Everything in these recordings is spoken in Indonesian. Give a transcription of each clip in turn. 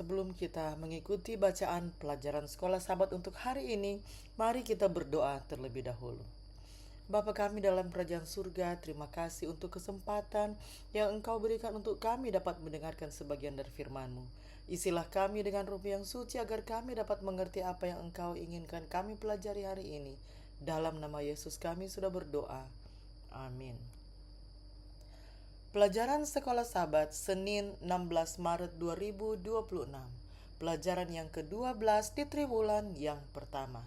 Sebelum kita mengikuti bacaan pelajaran sekolah Sabat untuk hari ini, mari kita berdoa terlebih dahulu. Bapa kami dalam kerajaan surga, terima kasih untuk kesempatan yang Engkau berikan untuk kami dapat mendengarkan sebagian dari firman-Mu. Isilah kami dengan Roh yang suci agar kami dapat mengerti apa yang Engkau inginkan kami pelajari hari ini. Dalam nama Yesus kami sudah berdoa. Amin. Pelajaran Sekolah Sabat Senin 16 Maret 2026. Pelajaran yang ke-12 di triwulan yang pertama.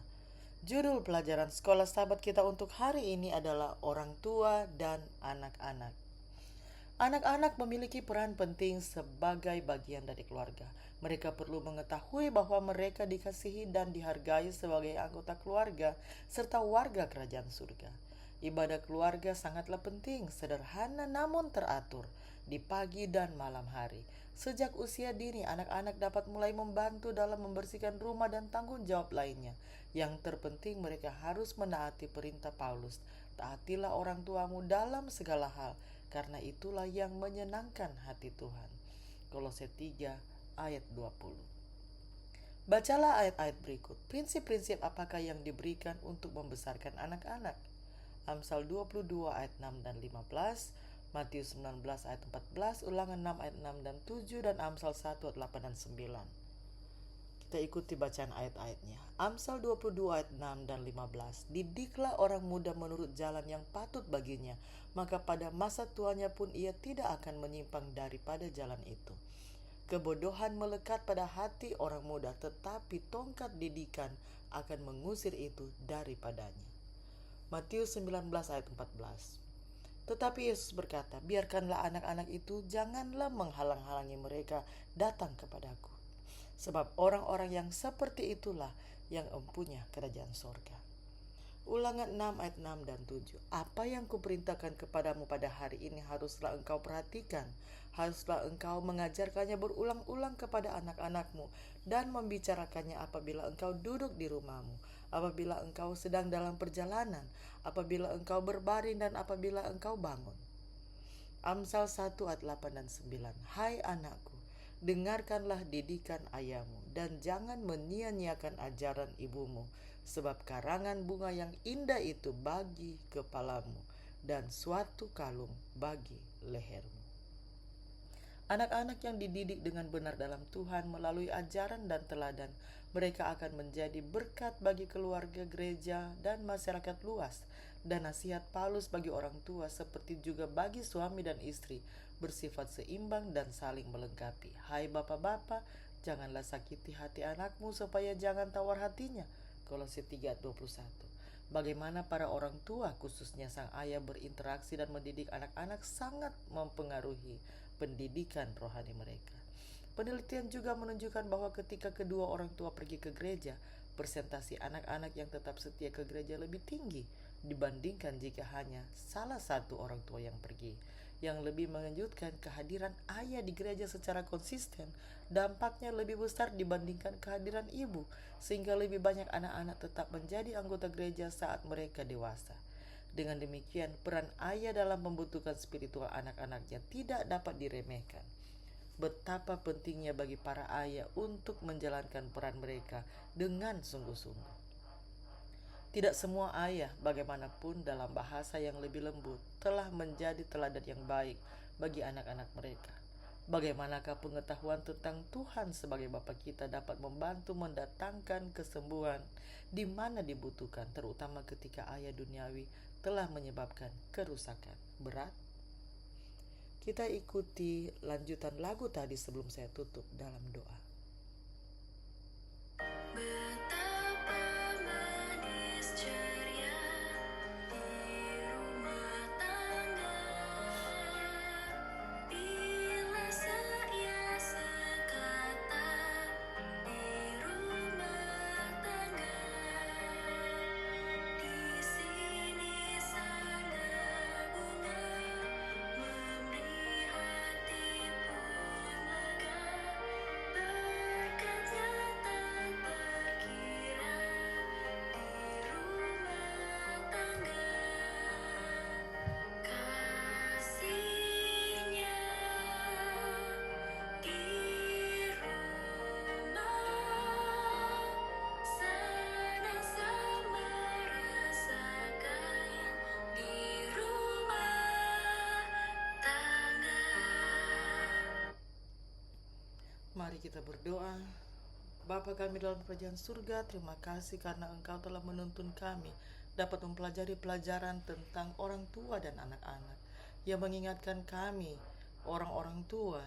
Judul pelajaran Sekolah Sabat kita untuk hari ini adalah orang tua dan anak-anak. Anak-anak memiliki peran penting sebagai bagian dari keluarga. Mereka perlu mengetahui bahwa mereka dikasihi dan dihargai sebagai anggota keluarga serta warga kerajaan surga. Ibadah keluarga sangatlah penting, sederhana namun teratur di pagi dan malam hari. Sejak usia dini, anak-anak dapat mulai membantu dalam membersihkan rumah dan tanggung jawab lainnya. Yang terpenting mereka harus menaati perintah Paulus. Taatilah orang tuamu dalam segala hal, karena itulah yang menyenangkan hati Tuhan. Kolose 3 ayat 20. Bacalah ayat-ayat berikut. Prinsip-prinsip apakah yang diberikan untuk membesarkan anak-anak? Amsal 22 ayat 6 dan 15, Matius 19 ayat 14, Ulangan 6 ayat 6 dan 7, dan Amsal 1 ayat 8 dan 9. Kita ikuti bacaan ayat-ayatnya. Amsal 22 ayat 6 dan 15. Didiklah orang muda menurut jalan yang patut baginya, maka pada masa tuanya pun ia tidak akan menyimpang daripada jalan itu. Kebodohan melekat pada hati orang muda, tetapi tongkat didikan akan mengusir itu daripadanya. Matius 19 ayat 14. Tetapi Yesus berkata, biarkanlah anak-anak itu, janganlah menghalang-halangi mereka datang kepadaku. Sebab orang-orang yang seperti itulah yang empunya kerajaan sorga. Ulangan 6 ayat 6 dan 7. Apa yang kuperintahkan kepadamu pada hari ini haruslah engkau perhatikan. Haruslah engkau mengajarkannya berulang-ulang kepada anak-anakmu dan membicarakannya apabila engkau duduk di rumahmu, apabila engkau sedang dalam perjalanan, apabila engkau berbaring dan apabila engkau bangun. Amsal 1 ayat 8 dan 9. Hai anakku, dengarkanlah didikan ayahmu dan jangan menyia-nyiakan ajaran ibumu, sebab karangan bunga yang indah itu bagi kepalamu dan suatu kalung bagi lehermu. Anak-anak yang dididik dengan benar dalam Tuhan melalui ajaran dan teladan, mereka akan menjadi berkat bagi keluarga, gereja, dan masyarakat luas. Dan nasihat Paulus bagi orang tua seperti juga bagi suami dan istri bersifat seimbang dan saling melengkapi. Hai bapak-bapak, janganlah sakiti hati anakmu supaya jangan tawar hatinya. Kolose 3:21. Bagaimana para orang tua, khususnya sang ayah, berinteraksi dan mendidik anak-anak sangat mempengaruhi pendidikan rohani mereka. Penelitian juga menunjukkan bahwa ketika kedua orang tua pergi ke gereja, persentase anak-anak yang tetap setia ke gereja lebih tinggi dibandingkan jika hanya salah satu orang tua yang pergi. Yang lebih mengejutkan, kehadiran ayah di gereja secara konsisten dampaknya lebih besar dibandingkan kehadiran ibu, sehingga lebih banyak anak-anak tetap menjadi anggota gereja saat mereka dewasa. Dengan demikian, peran ayah dalam membutuhkan spiritual anak-anaknya tidak dapat diremehkan. Betapa pentingnya bagi para ayah untuk menjalankan peran mereka dengan sungguh-sungguh. Tidak semua ayah, bagaimanapun dalam bahasa yang lebih lembut, telah menjadi teladan yang baik bagi anak-anak mereka. Bagaimanakah pengetahuan tentang Tuhan sebagai Bapa kita dapat membantu mendatangkan kesembuhan di mana dibutuhkan, terutama ketika ayah duniawi telah menyebabkan kerusakan berat? Kita ikuti lanjutan lagu tadi sebelum saya tutup dalam doa. Betapa manis ceria di rumah tangga bila seia sekata di rumah tangga. Di sini sana bunga memberi hati pun lega. Mari kita berdoa. Bapa kami dalam kerajaan surga, terima kasih karena Engkau telah menuntun kami dapat mempelajari pelajaran tentang orang tua dan anak-anak, yang mengingatkan kami, orang-orang tua,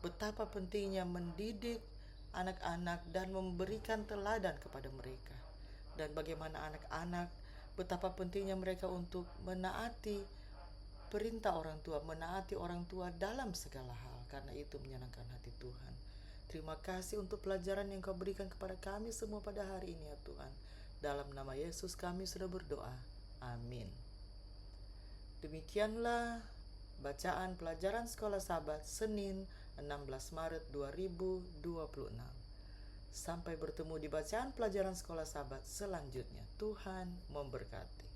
betapa pentingnya mendidik anak-anak dan memberikan teladan kepada mereka. Dan bagaimana anak-anak, betapa pentingnya mereka untuk menaati perintah orang tua, menaati orang tua dalam segala hal, karena itu menyenangkan hati Tuhan. Terima kasih untuk pelajaran yang Kau berikan kepada kami semua pada hari ini ya Tuhan. Dalam nama Yesus kami sudah berdoa. Amin. Demikianlah bacaan pelajaran Sekolah Sabat Senin 16 Maret 2026. Sampai bertemu di bacaan pelajaran Sekolah Sabat selanjutnya. Tuhan memberkati.